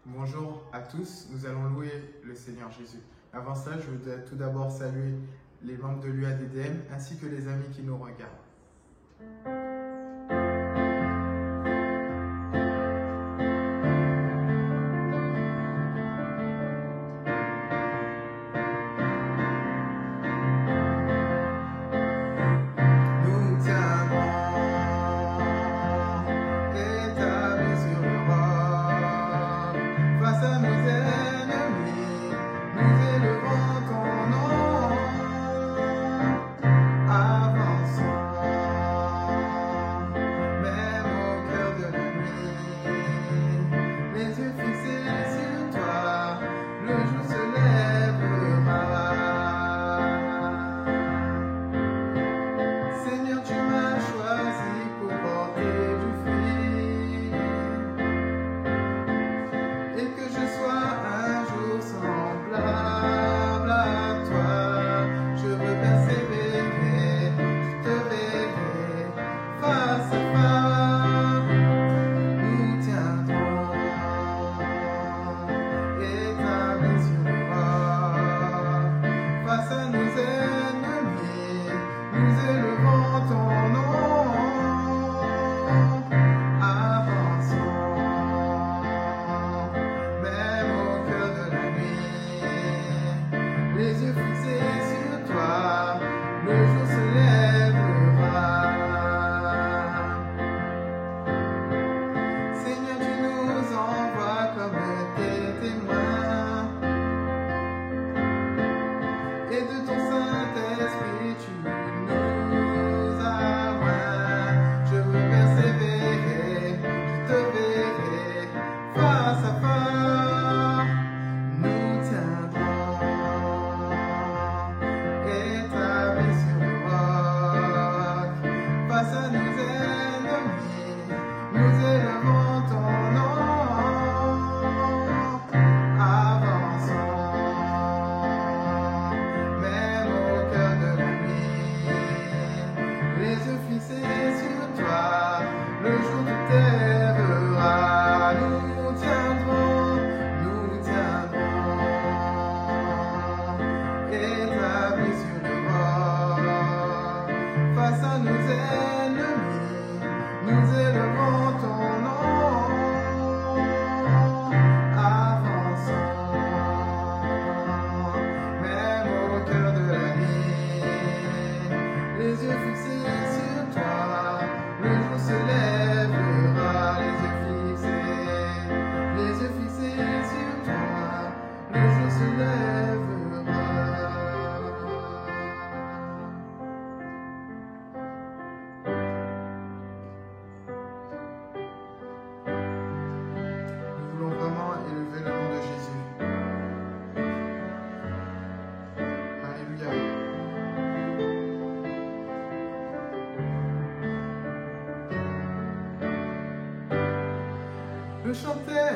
Bonjour à tous, nous allons louer le Seigneur Jésus. Avant ça, je voudrais tout d'abord saluer les membres de l'UADDM ainsi que les amis qui nous regardent. Le chant terminé,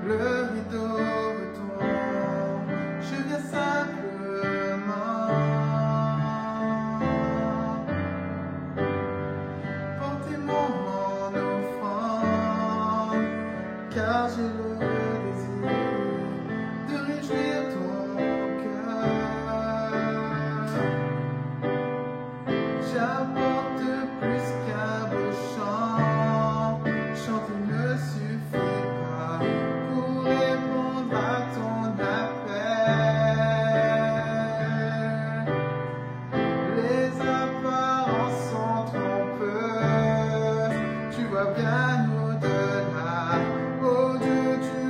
le rideau retombe, je viens simplement porter mon offrande, car j'ai le désir de réjouir ton cœur. J'apporte plus qu'un beau chant. Chanter ne suffit pas pour répondre à ton appel. Les apparences sont trompeuses, tu vois bien au-delà. Oh Dieu, tu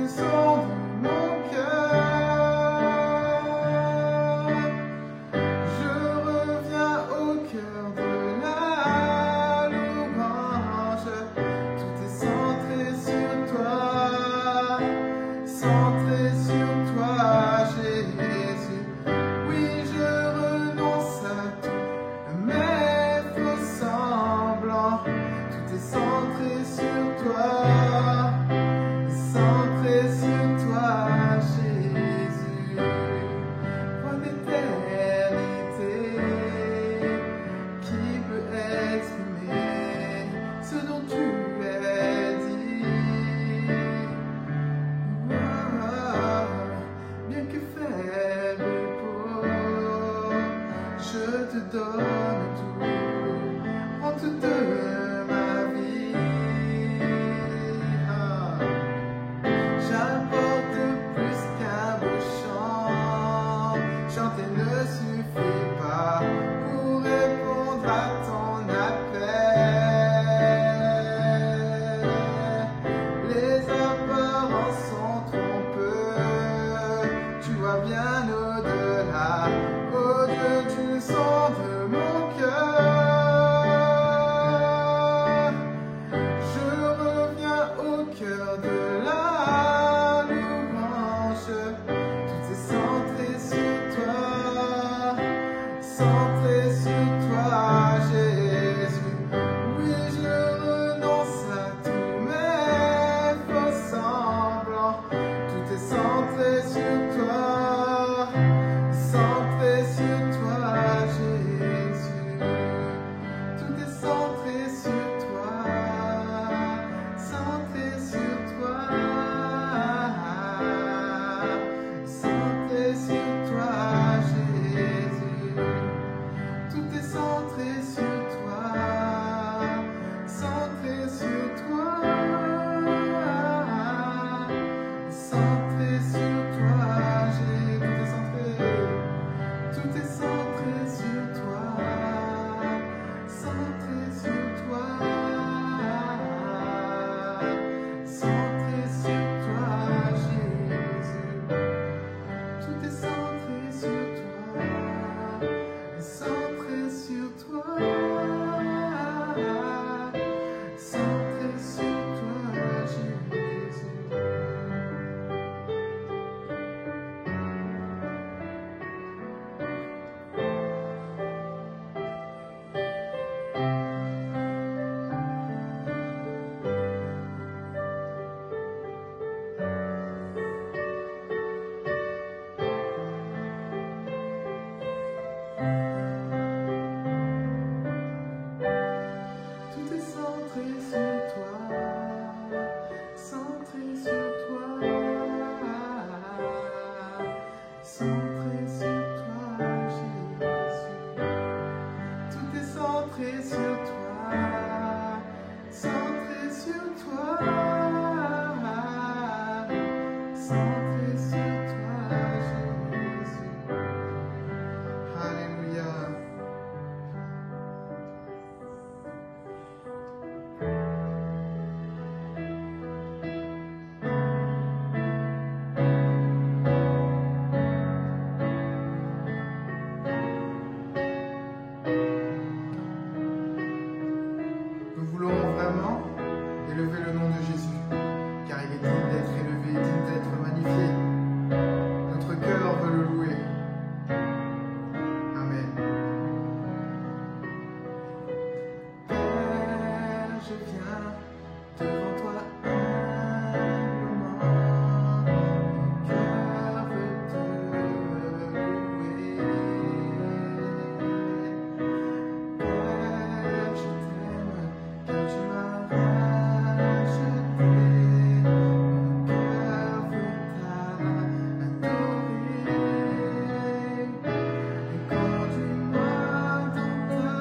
centré sur toi, Jésus. Alléluia. Nous voulons vraiment élever le nom de Jésus, car il est digne d'être élevé, digne d'être magnifié. Notre cœur veut le louer. Amen. Père, je viens devant toi humblement. Mon cœur veut te louer. Père, je t'aime, car tu m'as racheté. Mon cœur veut t'adorer. Conduis-moi dans ta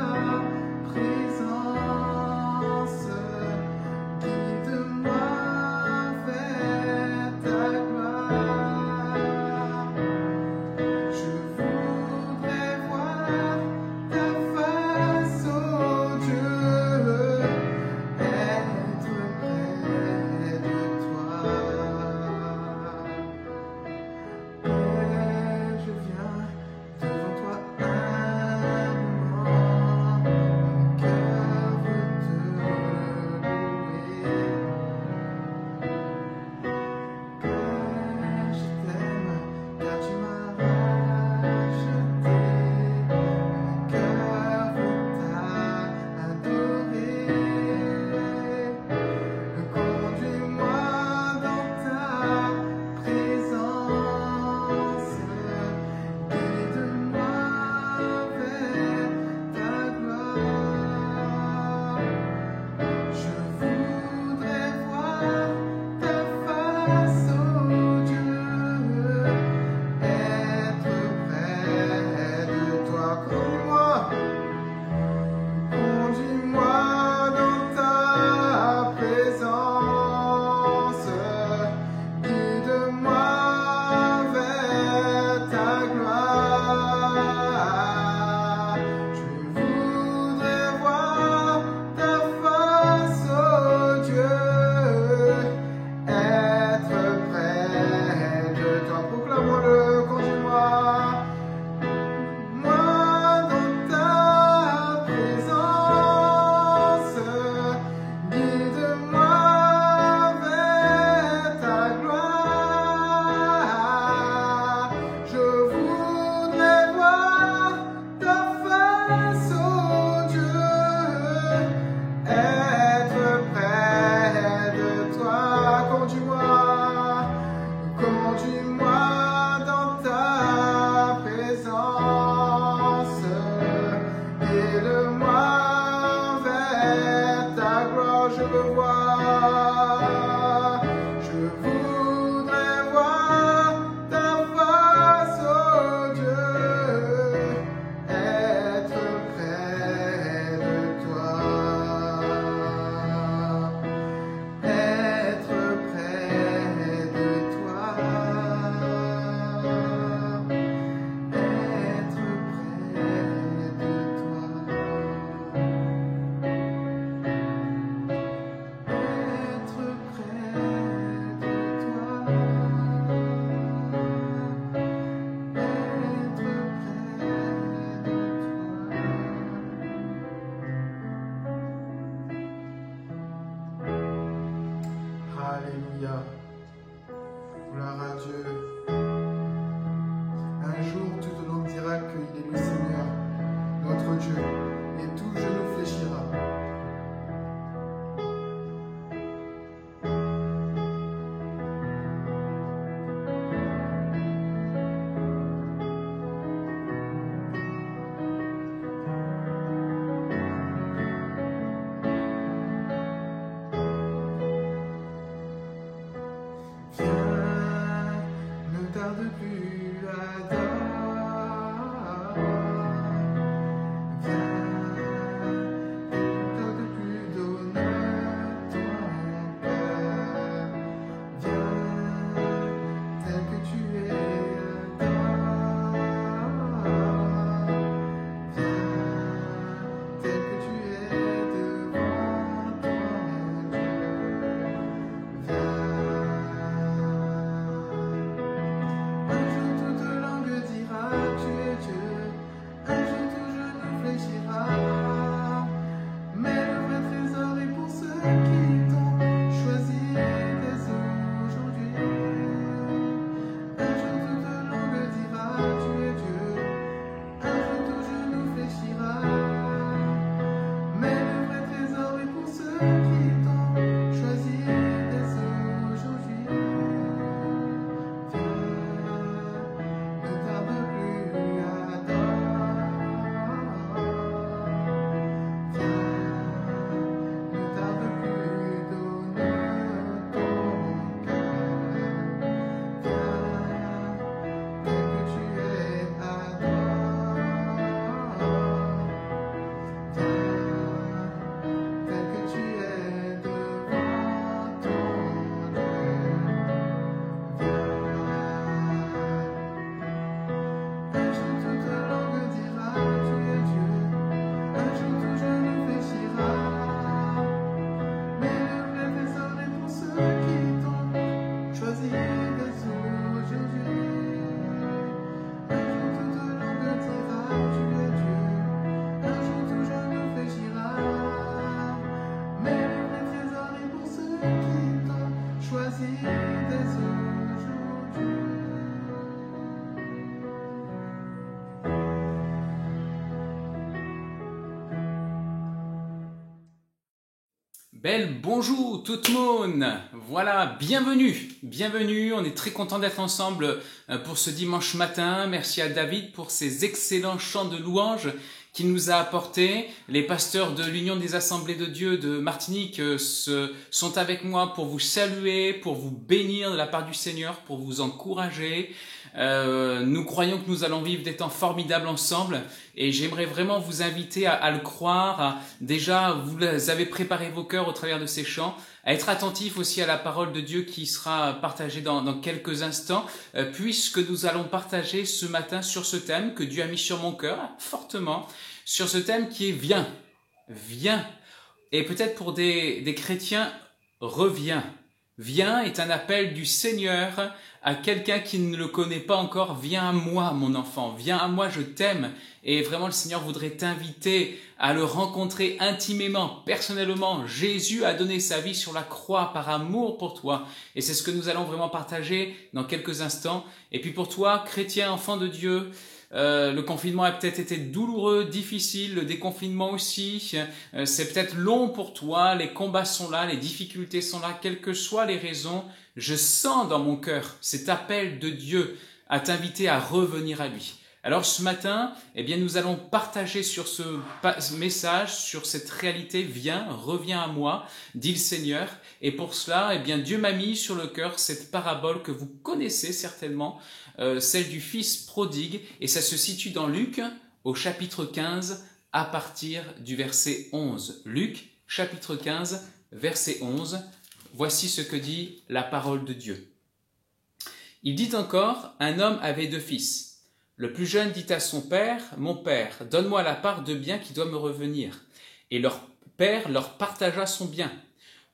présence, guide-moi vers ta gloire. Je voudrais voir ta face, oh Dieu, être près de toi. Père, je viens devant toi humblement. Mon cœur veut te louer. Père, je t'aime, car tu m'as racheté. Mon cœur veut t'adorer. Conduis-moi dans ta présence, guide-moi vers ta gloire. Je voudrais voir ta face, oh Dieu, être près de toi. Conduis-moi dans ta présence, guide-moi vers ta gloire. Je voudrais voir ta face, oh Dieu, être près de toi. Proclame-le, conduis-moi. Moi dans ta présence, guide-moi vers ta gloire. Je voudrais voir ta face, oh Dieu, être près de toi. Conduis-moi dans ta présence, guide-moi vers ta gloire. Je veux voir, je voudrais voir ta face, oh Dieu, être près de toi. Être près de toi. Être près de toi. Être près de toi. Être près de toi. Alléluia. Gloire à Dieu. Un jour, tout le monde dira qu'il est le Seigneur, notre Dieu, et tout genou fléchira. Viens, ne tarde plus, adore. Viens, ne tarde plus, donne ton cœur. Viens, des eaux, Jésus. Un jour toute langue dira, tu es Dieu. Un jour tout genou fléchira. Mais le vrai trésor est pour ceux qui t'ont choisi dès aujourd'hui. Belle bonjour tout le monde, voilà, bienvenue, on est très content d'être ensemble pour ce dimanche matin. Merci à David pour ses excellents chants de louanges qu'il nous a apportés. Les pasteurs de l'Union des Assemblées de Dieu de Martinique sont avec moi pour vous saluer, pour vous bénir de la part du Seigneur, pour vous encourager. Nous croyons que nous allons vivre des temps formidables ensemble et j'aimerais vraiment vous inviter à le croire. Déjà, vous avez préparé vos cœurs au travers de ces chants, à être attentifs aussi à la parole de Dieu qui sera partagée dans quelques instants, puisque nous allons partager ce matin sur ce thème que Dieu a mis sur mon cœur fortement, sur ce thème qui est « Viens ». Et peut-être pour des chrétiens, « Reviens ». Viens est un appel du Seigneur à quelqu'un qui ne le connaît pas encore. Viens à moi, mon enfant. Viens à moi, je t'aime. Et vraiment, le Seigneur voudrait t'inviter à le rencontrer intimement, personnellement. Jésus a donné sa vie sur la croix par amour pour toi. Et c'est ce que nous allons vraiment partager dans quelques instants. Et puis pour toi, chrétien, enfant de Dieu, le confinement a peut-être été douloureux, difficile, le déconfinement aussi, c'est peut-être long pour toi, les combats sont là, les difficultés sont là, quelles que soient les raisons, je sens dans mon cœur cet appel de Dieu à t'inviter à revenir à lui. Alors ce matin, eh bien, nous allons partager sur ce message, sur cette réalité, viens, reviens à moi, dit le Seigneur. Et pour cela, eh bien, Dieu m'a mis sur le cœur cette parabole que vous connaissez certainement, celle du fils prodigue, et ça se situe dans Luc au chapitre 15 à partir du verset 11. Luc, chapitre 15, verset 11. Voici ce que dit la parole de Dieu. Il dit encore, un homme avait 2 fils. Le plus jeune dit à son père, « Mon père, donne-moi la part de bien qui doit me revenir. » Et leur père leur partagea son bien.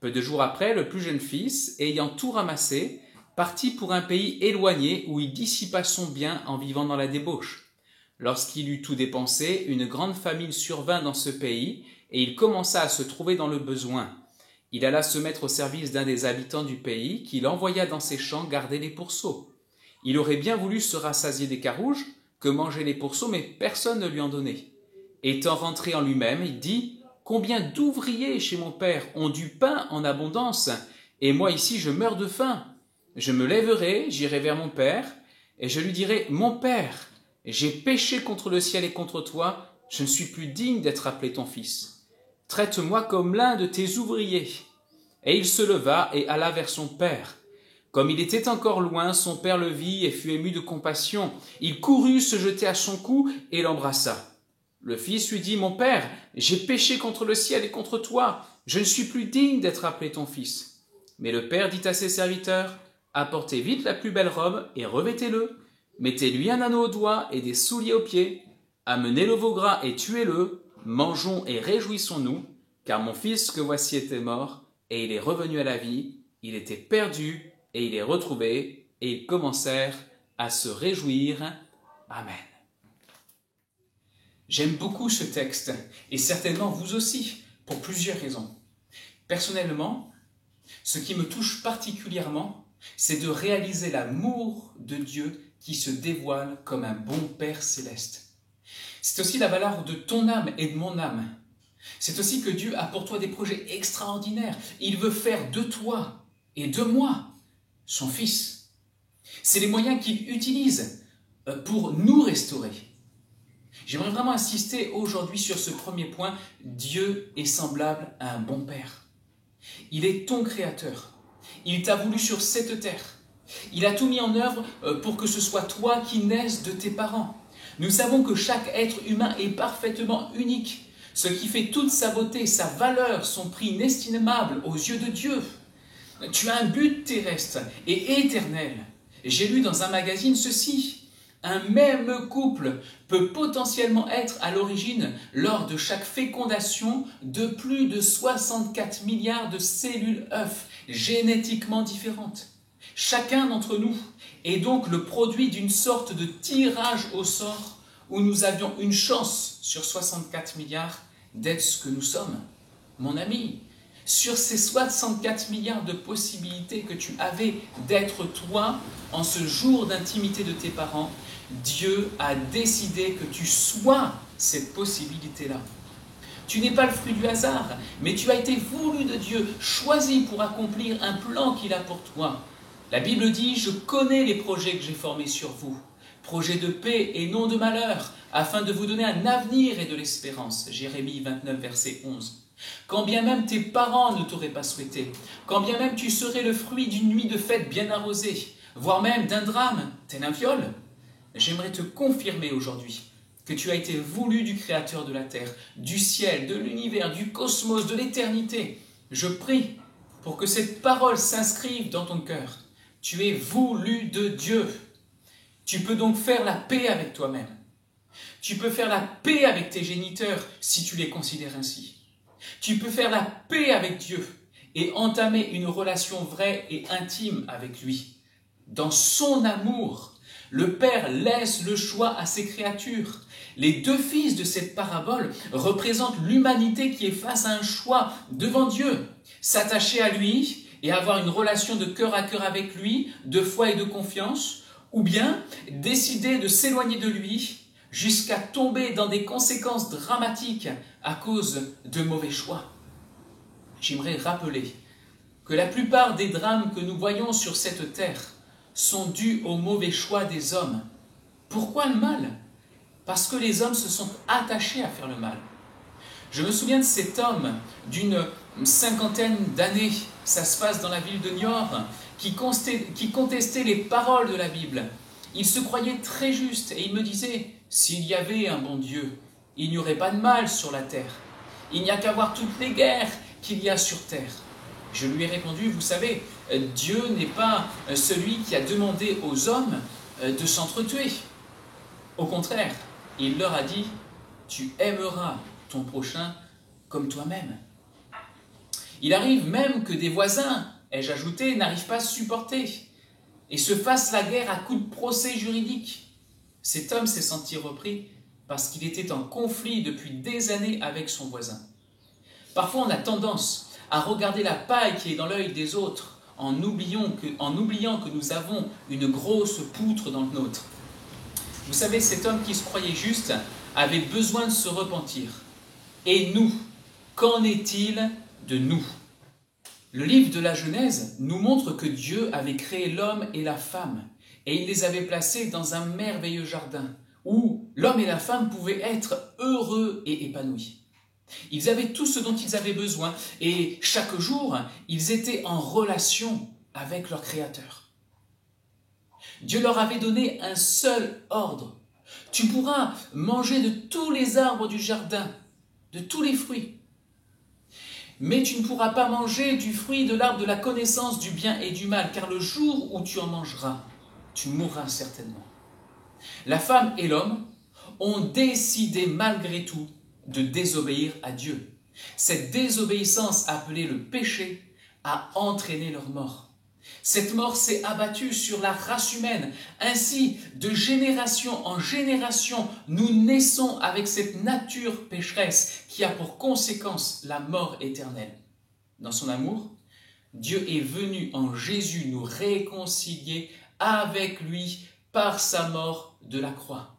Peu de jours après, le plus jeune fils, ayant tout ramassé, partit pour un pays éloigné où il dissipa son bien en vivant dans la débauche. Lorsqu'il eut tout dépensé, une grande famine survint dans ce pays et il commença à se trouver dans le besoin. Il alla se mettre au service d'un des habitants du pays qui l'envoya dans ses champs garder les pourceaux. Il aurait bien voulu se rassasier des carouges, que mangeaient les pourceaux, mais personne ne lui en donnait. Étant rentré en lui-même, il dit « Combien d'ouvriers chez mon père ont du pain en abondance, et moi ici je meurs de faim. Je me lèverai, j'irai vers mon père, et je lui dirai « Mon père, j'ai péché contre le ciel et contre toi, je ne suis plus digne d'être appelé ton fils. Traite-moi comme l'un de tes ouvriers. » Et il se leva et alla vers son père. Comme il était encore loin, son père le vit et fut ému de compassion. Il courut se jeter à son cou et l'embrassa. Le fils lui dit « Mon père, j'ai péché contre le ciel et contre toi, je ne suis plus digne d'être appelé ton fils. » Mais le père dit à ses serviteurs « Apportez vite la plus belle robe et revêtez-le. Mettez-lui un anneau au doigt et des souliers aux pieds. Amenez le veau gras et tuez-le. Mangeons et réjouissons-nous, car mon fils que voici était mort et il est revenu à la vie. Il était perdu et il est retrouvé, et ils commencèrent à se réjouir. Amen. J'aime beaucoup ce texte, et certainement vous aussi, pour plusieurs raisons. Personnellement, ce qui me touche particulièrement, c'est de réaliser l'amour de Dieu qui se dévoile comme un bon Père céleste. C'est aussi la valeur de ton âme et de mon âme. C'est aussi que Dieu a pour toi des projets extraordinaires. Il veut faire de toi et de moi son Fils. C'est les moyens qu'il utilise pour nous restaurer. J'aimerais vraiment insister aujourd'hui sur ce premier point. Dieu est semblable à un bon Père. Il est ton Créateur. Il t'a voulu sur cette terre. Il a tout mis en œuvre pour que ce soit toi qui naisses de tes parents. Nous savons que chaque être humain est parfaitement unique. Ce qui fait toute sa beauté, sa valeur, son prix inestimable aux yeux de Dieu. Tu as un but terrestre et éternel. J'ai lu dans un magazine ceci. Un même couple peut potentiellement être à l'origine, lors de chaque fécondation, de plus de 64 milliards de cellules œufs génétiquement différentes. Chacun d'entre nous est donc le produit d'une sorte de tirage au sort où nous avions une chance sur 64 milliards d'être ce que nous sommes. Mon ami, sur ces 64 milliards de possibilités que tu avais d'être toi en ce jour d'intimité de tes parents, Dieu a décidé que tu sois cette possibilité-là. Tu n'es pas le fruit du hasard, mais tu as été voulu de Dieu, choisi pour accomplir un plan qu'il a pour toi. La Bible dit « Je connais les projets que j'ai formés sur vous, projets de paix et non de malheur, afin de vous donner un avenir et de l'espérance. » Jérémie 29, verset 11. Quand bien même tes parents ne t'auraient pas souhaité, quand bien même tu serais le fruit d'une nuit de fête bien arrosée, voire même d'un drame, tel un viol, j'aimerais te confirmer aujourd'hui que tu as été voulu du Créateur de la terre, du ciel, de l'univers, du cosmos, de l'éternité. Je prie pour que cette parole s'inscrive dans ton cœur. Tu es voulu de Dieu. Tu peux donc faire la paix avec toi-même. Tu peux faire la paix avec tes géniteurs si tu les considères ainsi. Tu peux faire la paix avec Dieu et entamer une relation vraie et intime avec lui. Dans son amour, le Père laisse le choix à ses créatures. Les deux fils de cette parabole représentent l'humanité qui est face à un choix devant Dieu. S'attacher à lui et avoir une relation de cœur à cœur avec lui, de foi et de confiance, ou bien décider de s'éloigner de lui jusqu'à tomber dans des conséquences dramatiques à cause de mauvais choix. J'aimerais rappeler que la plupart des drames que nous voyons sur cette terre sont dus au mauvais choix des hommes. Pourquoi le mal? Parce que les hommes se sont attachés à faire le mal. Je me souviens de cet homme d'une cinquantaine d'années, ça se passe dans la ville de Niort, qui contestait les paroles de la Bible. Il se croyait très juste et il me disait « S'il y avait un bon Dieu, il n'y aurait pas de mal sur la terre. Il n'y a qu'à voir toutes les guerres qu'il y a sur terre. » Je lui ai répondu « Vous savez, Dieu n'est pas celui qui a demandé aux hommes de s'entretuer. Au contraire, il leur a dit « Tu aimeras ton prochain comme toi-même. » Il arrive même que des voisins, ai-je ajouté, n'arrivent pas à se supporter et se fassent la guerre à coups de procès juridiques. Cet homme s'est senti repris parce qu'il était en conflit depuis des années avec son voisin. Parfois, on a tendance à regarder la paille qui est dans l'œil des autres en oubliant que nous avons une grosse poutre dans le nôtre. Vous savez, cet homme qui se croyait juste avait besoin de se repentir. Et nous, qu'en est-il de nous? Le livre de la Genèse nous montre que Dieu avait créé l'homme et la femme et il les avait placés dans un merveilleux jardin où l'homme et la femme pouvaient être heureux et épanouis. Ils avaient tout ce dont ils avaient besoin et chaque jour, ils étaient en relation avec leur Créateur. Dieu leur avait donné un seul ordre. Tu pourras manger de tous les arbres du jardin, de tous les fruits. Mais tu ne pourras pas manger du fruit de l'arbre de la connaissance du bien et du mal, car le jour où tu en mangeras, tu mourras certainement. La femme et l'homme ont décidé malgré tout de désobéir à Dieu. Cette désobéissance appelée le péché a entraîné leur mort. Cette mort s'est abattue sur la race humaine. Ainsi, de génération en génération, nous naissons avec cette nature pécheresse qui a pour conséquence la mort éternelle. Dans son amour, Dieu est venu en Jésus nous réconcilier avec lui par sa mort de la croix.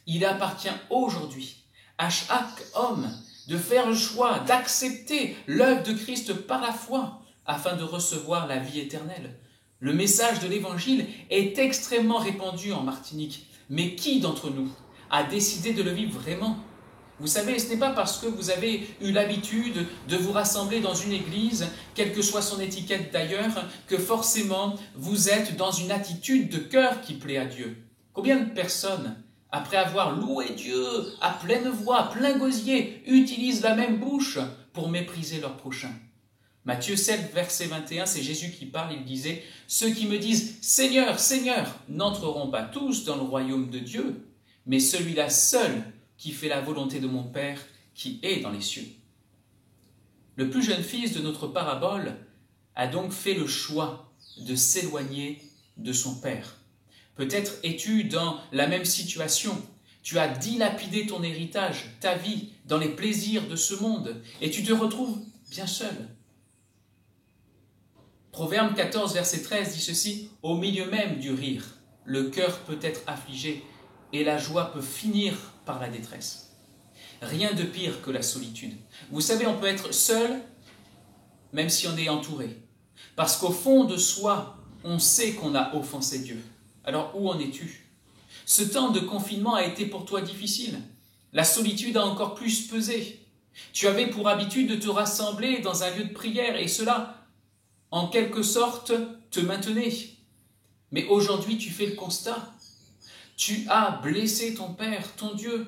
Il appartient aujourd'hui à chaque homme de faire le choix d'accepter l'œuvre de Christ par la foi afin de recevoir la vie éternelle. Le message de l'Évangile est extrêmement répandu en Martinique. Mais qui d'entre nous a décidé de le vivre vraiment? Vous savez, ce n'est pas parce que vous avez eu l'habitude de vous rassembler dans une église, quelle que soit son étiquette d'ailleurs, que forcément vous êtes dans une attitude de cœur qui plaît à Dieu. Combien de personnes, après avoir loué Dieu à pleine voix, à plein gosier, utilisent la même bouche pour mépriser leur prochain? Matthieu 7, verset 21, c'est Jésus qui parle, il disait « Ceux qui me disent « Seigneur, Seigneur » n'entreront pas tous dans le royaume de Dieu, mais celui-là seul qui fait la volonté de mon Père qui est dans les cieux. » Le plus jeune fils de notre parabole a donc fait le choix de s'éloigner de son Père. Peut-être es-tu dans la même situation. Tu as dilapidé ton héritage, ta vie, dans les plaisirs de ce monde, et tu te retrouves bien seul. Proverbe 14, verset 13 dit ceci, « Au milieu même du rire, le cœur peut être affligé, et la joie peut finir par la détresse. » Rien de pire que la solitude. Vous savez, on peut être seul, même si on est entouré. Parce qu'au fond de soi, on sait qu'on a offensé Dieu. Alors où en es-tu? Ce temps de confinement a été pour toi difficile. La solitude a encore plus pesé. Tu avais pour habitude de te rassembler dans un lieu de prière et cela, en quelque sorte, te maintenait. Mais aujourd'hui, tu fais le constat. Tu as blessé ton Père, ton Dieu.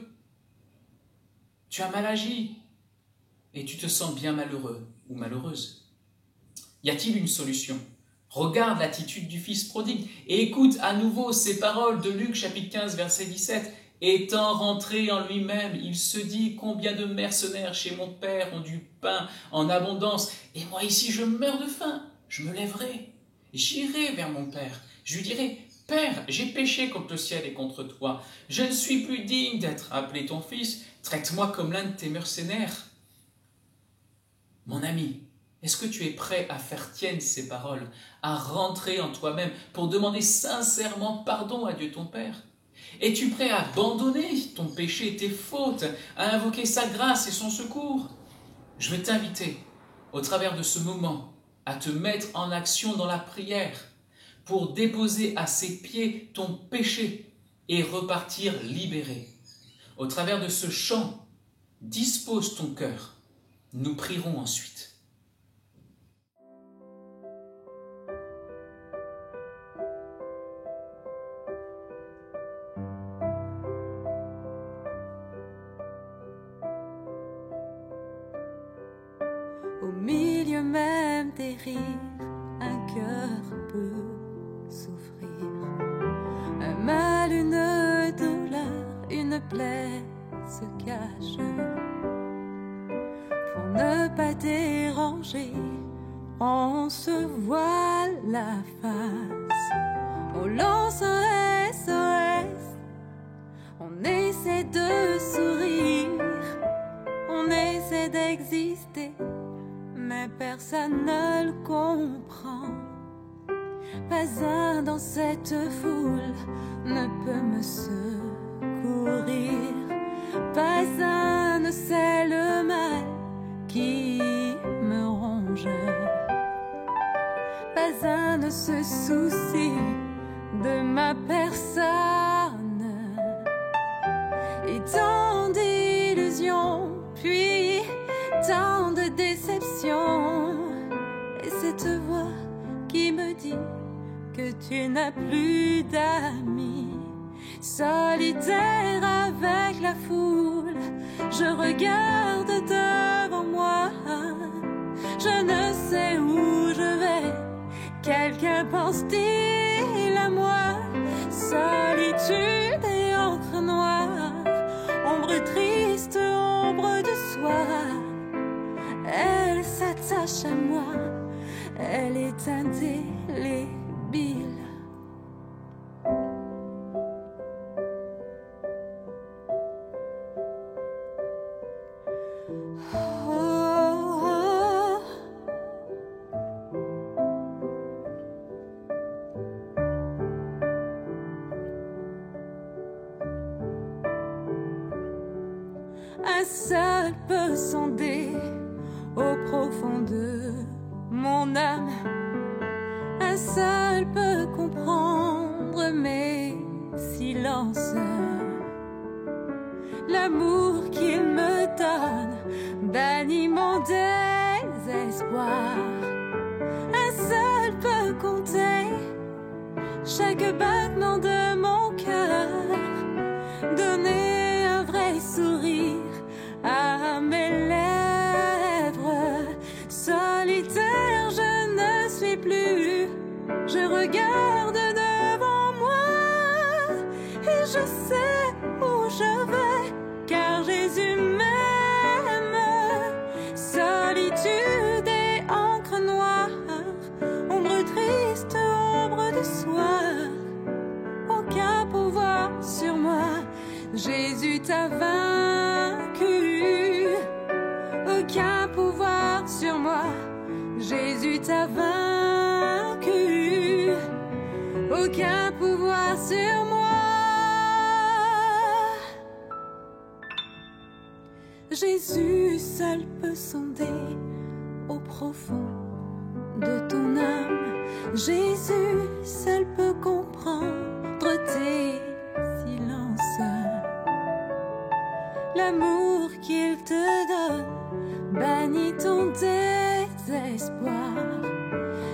Tu as mal agi et tu te sens bien malheureux ou malheureuse. Y a-t-il une solution? Regarde l'attitude du fils prodigue et écoute à nouveau ces paroles de Luc chapitre 15 verset 17. Étant rentré en lui-même, il se dit combien de mercenaires chez mon père ont du pain en abondance et moi ici je meurs de faim. Je me lèverai, j'irai vers mon père. Je lui dirai, Père, j'ai péché contre le ciel et contre toi. Je ne suis plus digne d'être appelé ton fils. Traite-moi comme l'un de tes mercenaires. Mon ami, est-ce que tu es prêt à faire tienne ces paroles, à rentrer en toi-même pour demander sincèrement pardon à Dieu ton Père? Es-tu prêt à abandonner ton péché, tes fautes, à invoquer sa grâce et son secours? Je veux t'inviter, au travers de ce moment, à te mettre en action dans la prière pour déposer à ses pieds ton péché et repartir libéré. Au travers de ce chant, dispose ton cœur. Nous prierons ensuite. Au milieu même des rires, un cœur peut souffrir. Un mal, une douleur, une plaie se cache. Pour ne pas déranger, on se voile la face. On lance un SOS, on essaie de sourire, on essaie d'exister. Mais personne ne le comprend. Pas un dans cette foule ne peut me secourir. Pas un ne sait le mal qui me ronge. Pas un ne se soucie de ma personne. Et tant d'illusions, puis tant de déception, et cette voix qui me dit que tu n'as plus d'amis. Solitaire avec la foule, je regarde devant moi. Je ne sais où je vais, quelqu'un pense-t-il à moi? Solitude et encre noire, ombre triste, ombre de soir. Elle s'attache à moi, elle est indélébile. Oh, oh. Un seul peut sonder au profond de mon âme. Un seul peut comprendre mes silences. L'amour qu'il me donne bannit mon désespoir. Un seul peut compter chaque battement de mon cœur. Donner un vrai sourire à mes lèvres. Solitaire, je ne suis plus. Je regarde devant moi et je sais où je vais, car Jésus m'aime. Solitude et encre noire, ombre triste, Jésus t'a vaincu. Aucun pouvoir sur moi. Jésus t'a vaincu. Aucun pouvoir sur moi. Jésus seul peut sonder au profond de ton âme. Jésus seul peut comprendre tes silences. L'amour qu'il te donne bannit ton désespoir.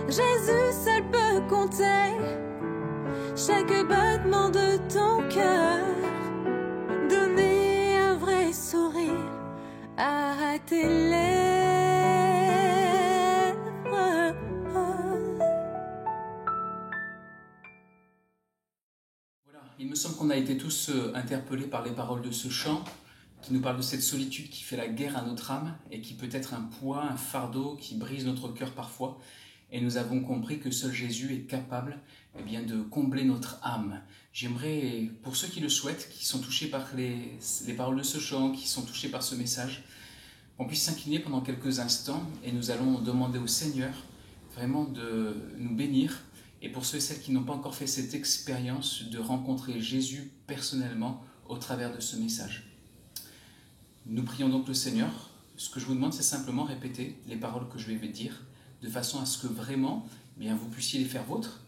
Jésus seul peut compter chaque battement de ton cœur. Donner un vrai sourire à tes lèvres. Voilà, il me semble qu'on a été tous interpellés par les paroles de ce chant qui nous parle de cette solitude qui fait la guerre à notre âme et qui peut être un poids, un fardeau qui brise notre cœur parfois. Et nous avons compris que seul Jésus est capable de combler notre âme. J'aimerais, pour ceux qui le souhaitent, qui sont touchés par les paroles de ce chant, qui sont touchés par ce message, qu'on puisse s'incliner pendant quelques instants et nous allons demander au Seigneur vraiment de nous bénir. Et pour ceux et celles qui n'ont pas encore fait cette expérience, de rencontrer Jésus personnellement au travers de ce message. Nous prions donc le Seigneur. Ce que je vous demande, c'est simplement répéter les paroles que je vais dire, de façon à ce que vraiment vous puissiez les faire vôtres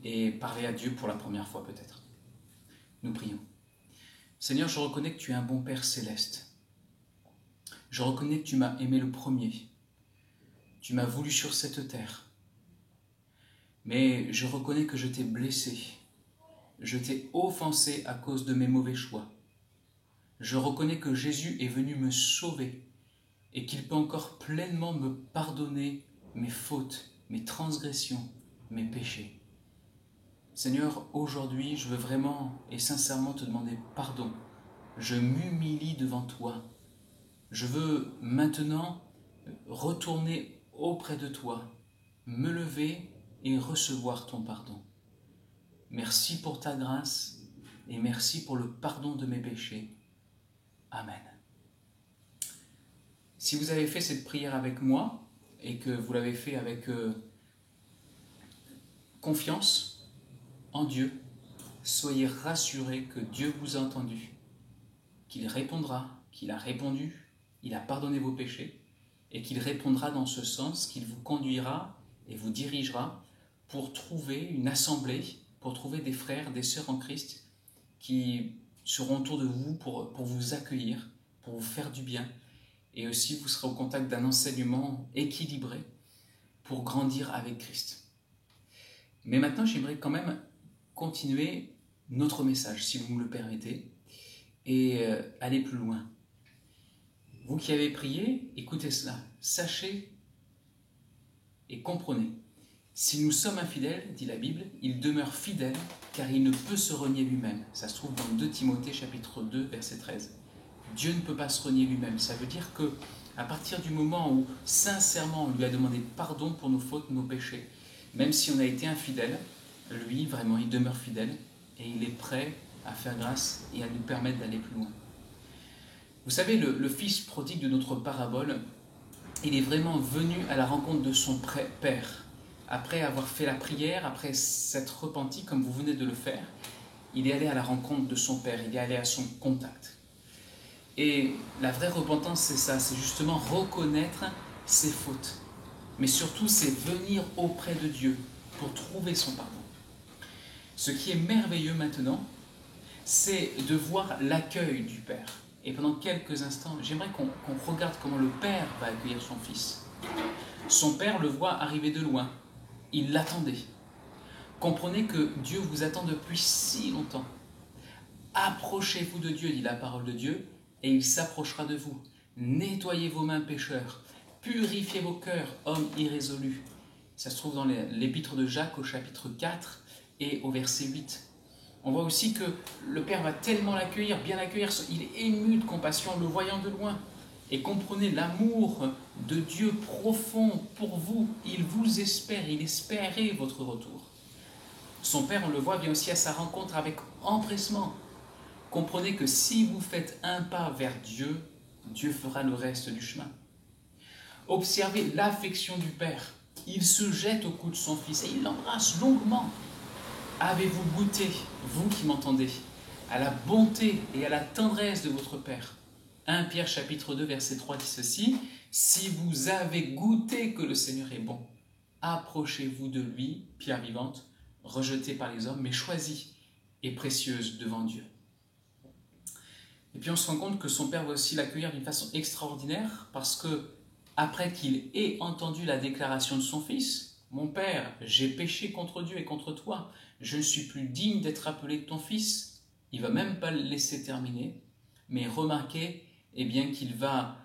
et parler à Dieu pour la première fois peut-être. Nous prions. Seigneur, je reconnais que tu es un bon Père céleste. Je reconnais que tu m'as aimé le premier. Tu m'as voulu sur cette terre. Mais je reconnais que je t'ai blessé. Je t'ai offensé à cause de mes mauvais choix. Je reconnais que Jésus est venu me sauver et qu'il peut encore pleinement me pardonner mes fautes, mes transgressions, mes péchés. Seigneur, aujourd'hui, je veux vraiment et sincèrement te demander pardon. Je m'humilie devant toi. Je veux maintenant retourner auprès de toi, me lever et recevoir ton pardon. Merci pour ta grâce et merci pour le pardon de mes péchés. Amen. Si vous avez fait cette prière avec moi et que vous l'avez fait avec confiance en Dieu, soyez rassurés que Dieu vous a entendu, qu'il répondra, qu'il a répondu, il a pardonné vos péchés et qu'il répondra dans ce sens, qu'il vous conduira et vous dirigera pour trouver une assemblée, pour trouver des frères, des sœurs en Christ qui seront autour de vous pour vous accueillir, pour vous faire du bien. Et aussi, vous serez au contact d'un enseignement équilibré pour grandir avec Christ. Mais maintenant, j'aimerais quand même continuer notre message, si vous me le permettez, et aller plus loin. Vous qui avez prié, écoutez cela. Sachez et comprenez. Si nous sommes infidèles, dit la Bible, il demeure fidèle car il ne peut se renier lui-même. Ça se trouve dans 2 Timothée chapitre 2, verset 13. Dieu ne peut pas se renier lui-même. Ça veut dire que à partir du moment où sincèrement on lui a demandé pardon pour nos fautes, nos péchés, même si on a été infidèle, lui vraiment il demeure fidèle et il est prêt à faire grâce et à nous permettre d'aller plus loin. Vous savez, le fils prodigue de notre parabole, il est vraiment venu à la rencontre de son père. Après avoir fait la prière, après s'être repenti comme vous venez de le faire, il est allé à la rencontre de son père, il est allé à son contact. Et la vraie repentance, c'est ça, c'est justement reconnaître ses fautes. Mais surtout, c'est venir auprès de Dieu pour trouver son pardon. Ce qui est merveilleux maintenant, c'est de voir l'accueil du Père. Et pendant quelques instants, j'aimerais qu'on regarde comment le Père va accueillir son Fils. Son Père le voit arriver de loin. Il l'attendait. Comprenez que Dieu vous attend depuis si longtemps. Approchez-vous de Dieu, dit la parole de Dieu, et il s'approchera de vous. Nettoyez vos mains, pécheurs. Purifiez vos cœurs, hommes irrésolus. Ça se trouve dans l'épître de Jacques au chapitre 4 et au verset 8. On voit aussi que le Père va tellement l'accueillir, bien l'accueillir, il est ému de compassion, le voyant de loin. Et comprenez l'amour de Dieu profond pour vous. Il vous espère, il espérait votre retour. Son Père, on le voit, vient aussi à sa rencontre avec empressement. comprenez que si vous faites un pas vers Dieu, Dieu fera le reste du chemin. Observez l'affection du Père. Il se jette au cou de son Fils et il l'embrasse longuement. Avez-vous goûté, vous qui m'entendez, à la bonté et à la tendresse de votre Père? 1 Pierre chapitre 2 verset 3 dit ceci: « Si vous avez goûté que le Seigneur est bon, approchez-vous de lui, pierre vivante, rejetée par les hommes, mais choisie et précieuse devant Dieu. » Et puis on se rend compte que son Père va aussi l'accueillir d'une façon extraordinaire, parce que après qu'il ait entendu la déclaration de son Fils, « Mon Père, j'ai péché contre Dieu et contre toi, je ne suis plus digne d'être appelé ton Fils », il ne va même pas le laisser terminer, mais remarquez bien qu'il va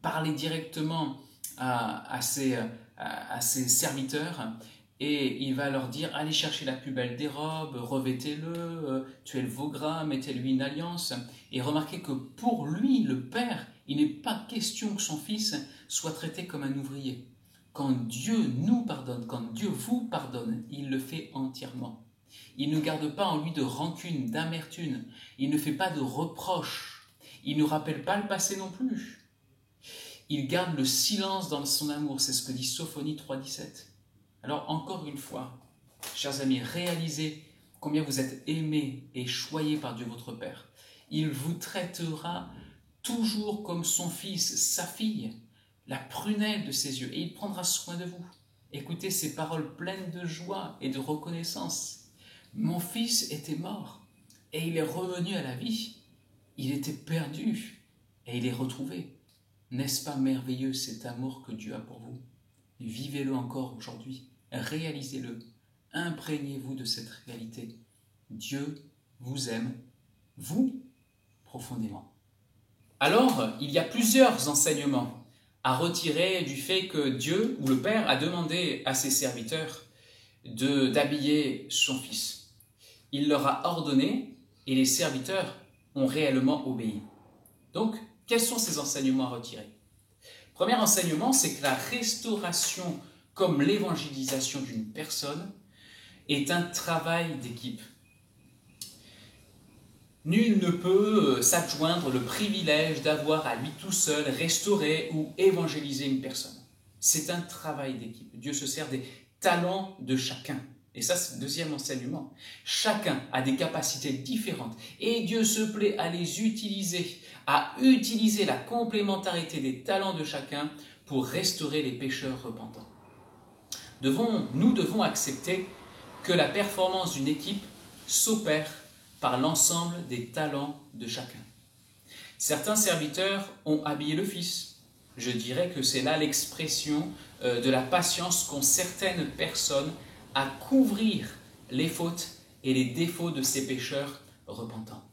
parler directement à ses serviteurs, et il va leur dire: allez chercher la plus belle des robes, revêtez-le, tuez le veau gras, mettez-lui une alliance. Et remarquez que pour lui, le Père, il n'est pas question que son Fils soit traité comme un ouvrier. Quand Dieu nous pardonne, quand Dieu vous pardonne, il le fait entièrement. Il ne garde pas en lui de rancune, d'amertume, il ne fait pas de reproches, il ne rappelle pas le passé non plus. Il garde le silence dans son amour, c'est ce que dit Sophonie 3,17. Alors encore une fois, chers amis, réalisez combien vous êtes aimés et choyés par Dieu votre Père. Il vous traitera toujours comme son fils, sa fille, la prunelle de ses yeux, et il prendra soin de vous. Écoutez ces paroles pleines de joie et de reconnaissance. Mon fils était mort et il est revenu à la vie. Il était perdu et il est retrouvé. N'est-ce pas merveilleux cet amour que Dieu a pour vous? Vivez-le encore aujourd'hui. Réalisez-le, imprégnez-vous de cette réalité. Dieu vous aime, vous, profondément. Alors, il y a plusieurs enseignements à retirer du fait que Dieu, ou le Père, a demandé à ses serviteurs d'habiller son Fils. Il leur a ordonné et les serviteurs ont réellement obéi. Donc, quels sont ces enseignements à retirer? Premier enseignement, c'est que la restauration comme l'évangélisation d'une personne est un travail d'équipe. Nul ne peut s'adjoindre le privilège d'avoir à lui tout seul restauré ou évangélisé une personne. C'est un travail d'équipe. Dieu se sert des talents de chacun. Et ça, c'est le deuxième enseignement. Chacun a des capacités différentes et Dieu se plaît à les utiliser, à utiliser la complémentarité des talents de chacun pour restaurer les pécheurs repentants. Nous devons accepter que la performance d'une équipe s'opère par l'ensemble des talents de chacun. Certains serviteurs ont habillé le Fils. Je dirais que c'est là l'expression de la patience qu'ont certaines personnes à couvrir les fautes et les défauts de ces pécheurs repentants.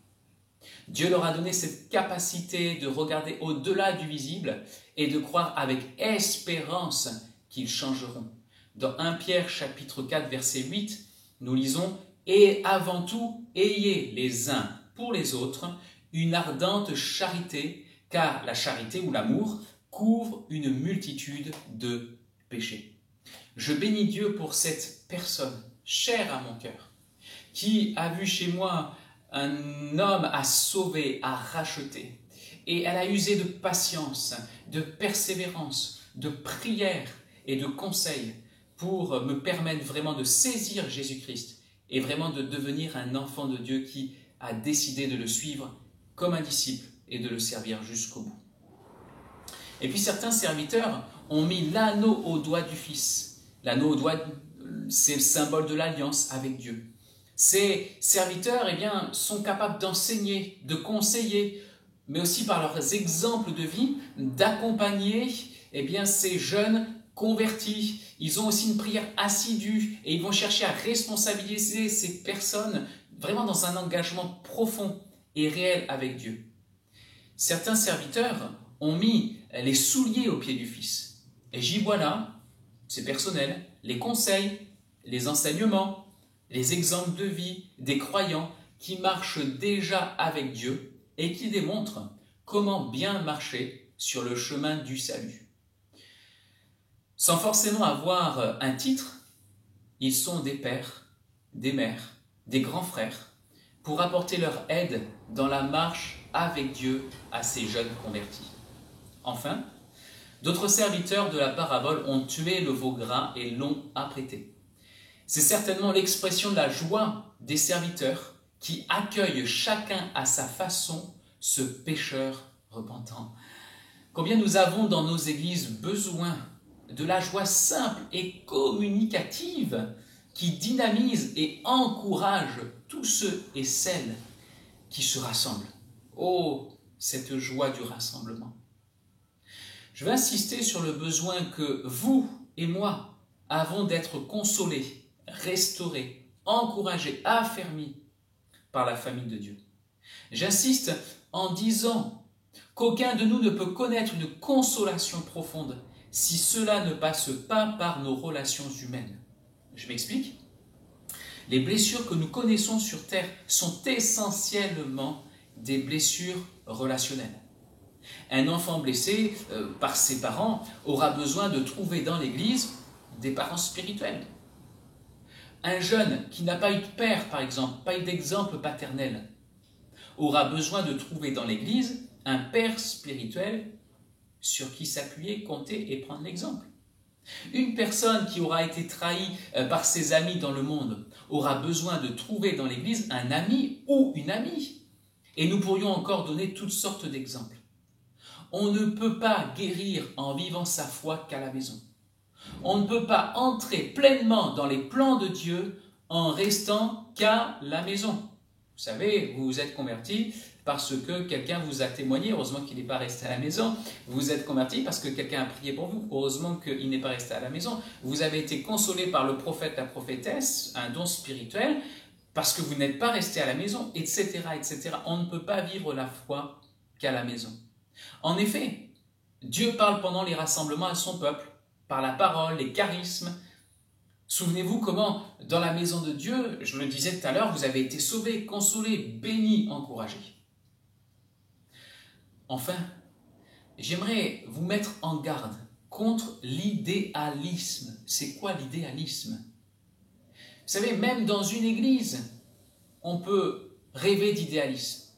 Dieu leur a donné cette capacité de regarder au-delà du visible et de croire avec espérance qu'ils changeront. Dans 1 Pierre chapitre 4 verset 8, nous lisons « Et avant tout, ayez les uns pour les autres une ardente charité, car la charité ou l'amour couvre une multitude de péchés. » Je bénis Dieu pour cette personne chère à mon cœur, qui a vu chez moi un homme à sauver, à racheter. Et elle a usé de patience, de persévérance, de prière et de conseil pour me permettre vraiment de saisir Jésus-Christ et vraiment de devenir un enfant de Dieu qui a décidé de le suivre comme un disciple et de le servir jusqu'au bout. Et puis certains serviteurs ont mis l'anneau au doigt du Fils. L'anneau au doigt, c'est le symbole de l'alliance avec Dieu. Ces serviteurs sont capables d'enseigner, de conseiller, mais aussi par leurs exemples de vie, d'accompagner ces jeunes convertis. Ils ont aussi une prière assidue et ils vont chercher à responsabiliser ces personnes vraiment dans un engagement profond et réel avec Dieu. Certains serviteurs ont mis les souliers aux pieds du Fils. Et j'y vois là, c'est personnel, les conseils, les enseignements, les exemples de vie des croyants qui marchent déjà avec Dieu et qui démontrent comment bien marcher sur le chemin du salut. Sans forcément avoir un titre, ils sont des pères, des mères, des grands frères, pour apporter leur aide dans la marche avec Dieu à ces jeunes convertis. Enfin, d'autres serviteurs de la parabole ont tué le veau gras et l'ont apprêté. C'est certainement l'expression de la joie des serviteurs qui accueillent chacun à sa façon ce pécheur repentant. Combien nous avons dans nos églises besoin de la joie simple et communicative qui dynamise et encourage tous ceux et celles qui se rassemblent. Oh, cette joie du rassemblement. Je vais insister sur le besoin que vous et moi avons d'être consolés, restaurés, encouragés, affermis par la famille de Dieu. J'insiste en disant qu'aucun de nous ne peut connaître une consolation profonde si cela ne passe pas par nos relations humaines. Je m'explique. Les blessures que nous connaissons sur terre sont essentiellement des blessures relationnelles. Un enfant blessé par ses parents aura besoin de trouver dans l'Église des parents spirituels. Un jeune qui n'a pas eu de père, par exemple, pas eu d'exemple paternel, aura besoin de trouver dans l'Église un père spirituel sur qui s'appuyer, compter et prendre l'exemple. Une personne qui aura été trahie par ses amis dans le monde aura besoin de trouver dans l'Église un ami ou une amie. Et nous pourrions encore donner toutes sortes d'exemples. On ne peut pas guérir en vivant sa foi qu'à la maison. On ne peut pas entrer pleinement dans les plans de Dieu en restant qu'à la maison. Vous savez, vous vous êtes converti parce que quelqu'un vous a témoigné, heureusement qu'il n'est pas resté à la maison. Vous vous êtes converti parce que quelqu'un a prié pour vous, heureusement qu'il n'est pas resté à la maison. Vous avez été consolé par le prophète, la prophétesse, un don spirituel, parce que vous n'êtes pas resté à la maison, etc., etc. On ne peut pas vivre la foi qu'à la maison. En effet, Dieu parle pendant les rassemblements à son peuple, par la parole, les charismes. Souvenez-vous comment, dans la maison de Dieu, je le disais tout à l'heure, vous avez été sauvés, consolés, bénis, encouragés. Enfin, j'aimerais vous mettre en garde contre l'idéalisme. C'est quoi l'idéalisme? Vous savez, même dans une église, on peut rêver d'idéalisme.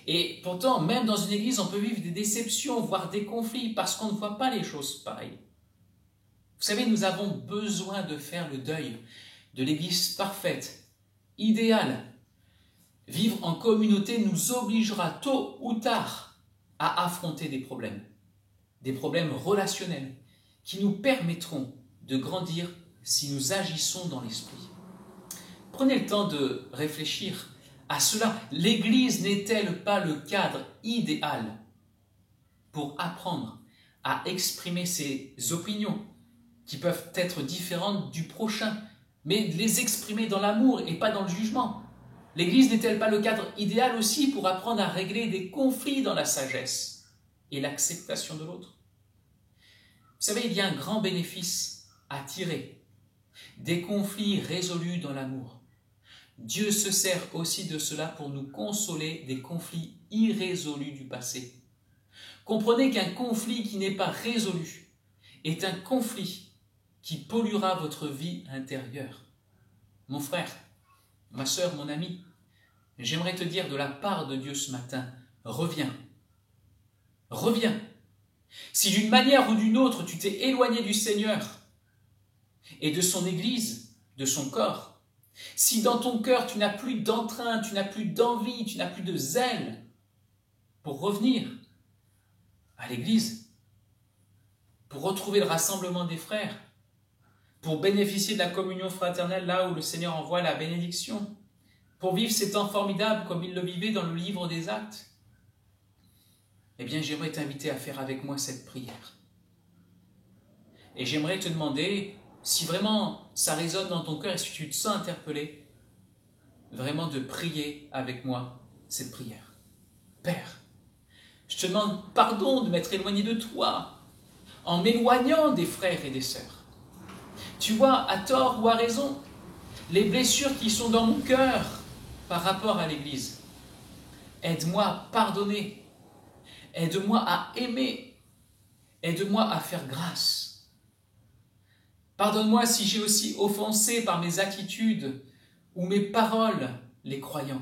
Et pourtant, même dans une église, on peut vivre des déceptions, voire des conflits, parce qu'on ne voit pas les choses pareilles. Vous savez, nous avons besoin de faire le deuil de l'église parfaite, idéale. Vivre en communauté nous obligera tôt ou tard à affronter des problèmes relationnels, qui nous permettront de grandir si nous agissons dans l'esprit. Prenez le temps de réfléchir à cela. L'Église n'est-elle pas le cadre idéal pour apprendre à exprimer ses opinions, qui peuvent être différentes du prochain, mais les exprimer dans l'amour et pas dans le jugement? L'Église n'est-elle pas le cadre idéal aussi pour apprendre à régler des conflits dans la sagesse et l'acceptation de l'autre? Vous savez, il y a un grand bénéfice à tirer des conflits résolus dans l'amour. Dieu se sert aussi de cela pour nous consoler des conflits irrésolus du passé. Comprenez qu'un conflit qui n'est pas résolu est un conflit qui polluera votre vie intérieure. Mon frère, ma sœur, mon ami, j'aimerais te dire de la part de Dieu ce matin, reviens. Reviens. Si d'une manière ou d'une autre tu t'es éloigné du Seigneur et de son Église, de son corps, si dans ton cœur tu n'as plus d'entrain, tu n'as plus d'envie, tu n'as plus de zèle pour revenir à l'Église, pour retrouver le rassemblement des frères, pour bénéficier de la communion fraternelle là où le Seigneur envoie la bénédiction, pour vivre ces temps formidables comme il le vivait dans le livre des Actes, eh bien j'aimerais t'inviter à faire avec moi cette prière. Et j'aimerais te demander, si vraiment ça résonne dans ton cœur et si tu te sens interpellé, vraiment de prier avec moi cette prière. Père, je te demande pardon de m'être éloigné de toi, en m'éloignant des frères et des sœurs. Tu vois, à tort ou à raison, les blessures qui sont dans mon cœur par rapport à l'Église. Aide-moi à pardonner. Aide-moi à aimer. Aide-moi à faire grâce. Pardonne-moi si j'ai aussi offensé par mes attitudes ou mes paroles les croyants.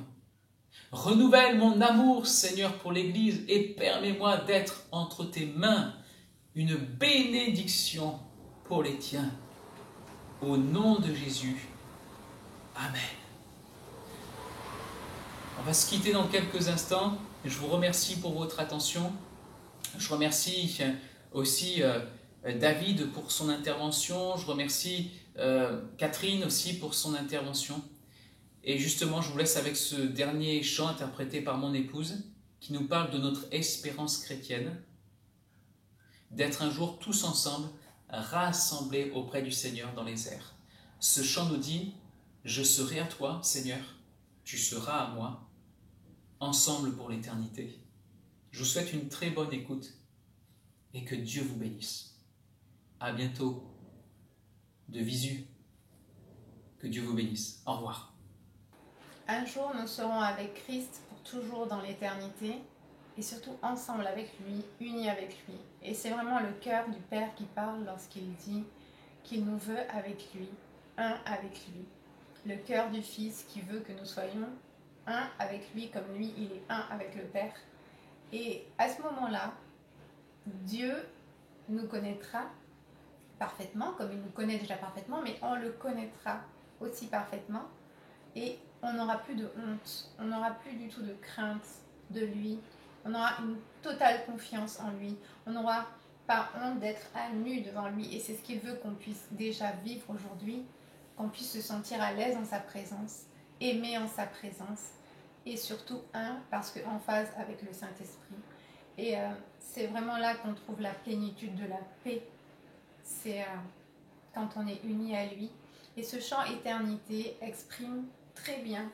Renouvelle mon amour, Seigneur, pour l'Église et permets-moi d'être entre tes mains une bénédiction pour les tiens. Au nom de Jésus. Amen. On va se quitter dans quelques instants. Je vous remercie pour votre attention. Je remercie aussi David pour son intervention. Je remercie Catherine aussi pour son intervention. Et justement, je vous laisse avec ce dernier chant interprété par mon épouse qui nous parle de notre espérance chrétienne, d'être un jour tous ensemble rassemblés auprès du Seigneur dans les airs. Ce chant nous dit « Je serai à toi, Seigneur, tu seras à moi, ensemble pour l'éternité. » Je vous souhaite une très bonne écoute et que Dieu vous bénisse. À bientôt de visu. Que Dieu vous bénisse. Au revoir. Un jour, nous serons avec Christ pour toujours dans l'éternité et surtout ensemble avec lui, unis avec lui. Et c'est vraiment le cœur du Père qui parle lorsqu'il dit qu'il nous veut avec lui, un avec lui. Le cœur du Fils qui veut que nous soyons un avec lui comme lui, il est un avec le Père. Et à ce moment-là, Dieu nous connaîtra parfaitement, comme il nous connaît déjà parfaitement, mais on le connaîtra aussi parfaitement. Et on n'aura plus de honte, on n'aura plus du tout de crainte de lui, on aura une totale confiance en lui, on n'aura pas honte d'être à nu devant lui et c'est ce qu'il veut qu'on puisse déjà vivre aujourd'hui, qu'on puisse se sentir à l'aise en sa présence, aimer en sa présence et surtout parce qu'en phase avec le Saint-Esprit. Et c'est vraiment là qu'on trouve la plénitude de la paix, c'est quand on est unis à lui. Et ce chant Éternité exprime très bien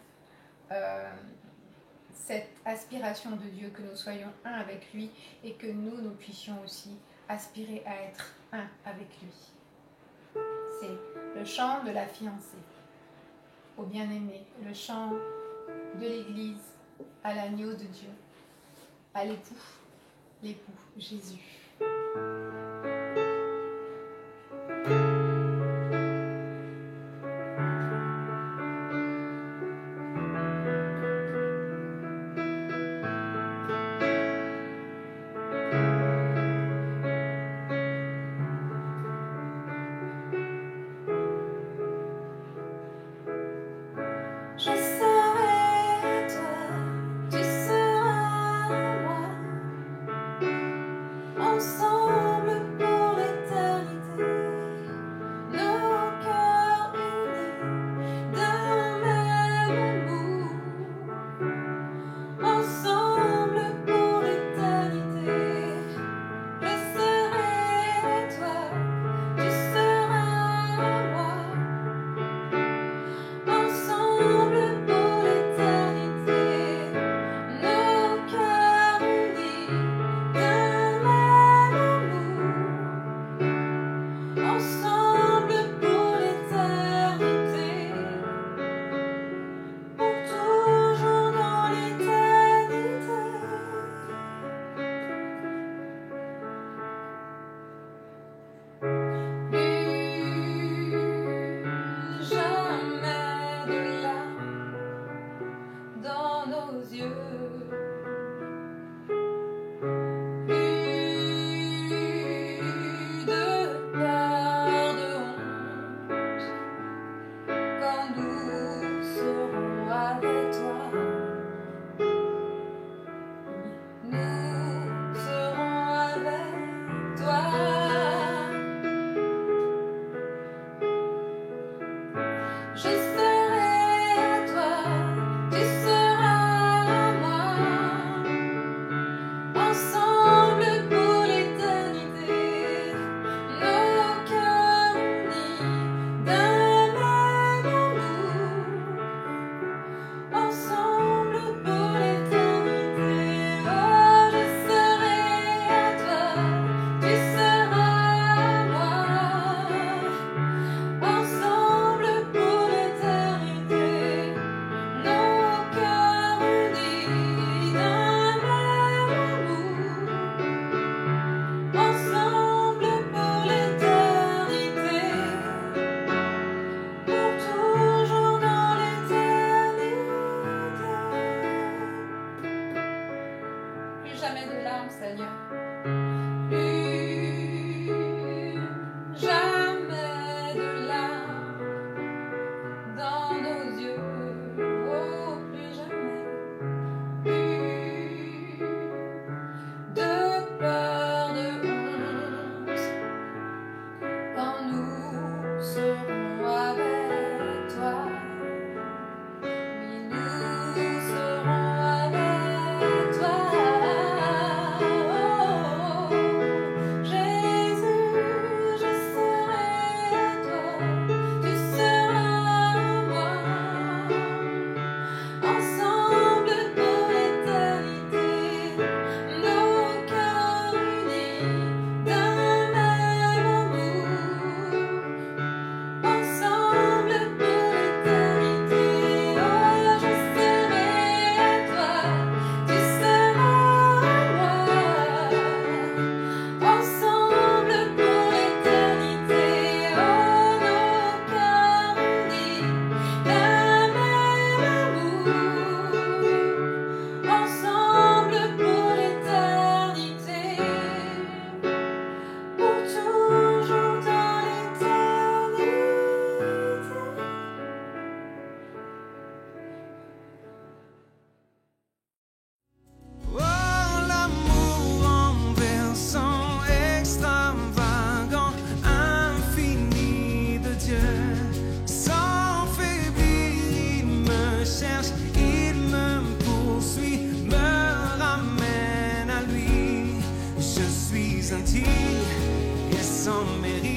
cette aspiration de Dieu, que nous soyons un avec lui et que nous puissions aussi aspirer à être un avec lui. C'est le chant de la fiancée au bien-aimé, le chant de l'Église à l'agneau de Dieu, à l'époux Jésus. Je serai à toi, tu seras à moi. Seigneur. Plus jamais de larmes dans nos yeux, oh, plus jamais. Plus de peur, de honte, quand nous serons avec toi. Oui, nous serons avec toi. Oh, Jésus, je serai à toi, tu seras à moi. Ensemble pour l'éternité, nos cœurs unis d'un même amour. Ensemble pour l'éternité, oh, je serai à toi, tu seras à moi. Ensemble pour l'éternité, oh, nos cœurs unis d'un même amour. Ensemble pour l'éternité, pour toujours dans l'éternité. Oh, l'amour en versant extravagant, infini de Dieu. Sans faiblir, il me cherche, il me poursuit, me ramène à lui. Je suis indigne et sans mérite.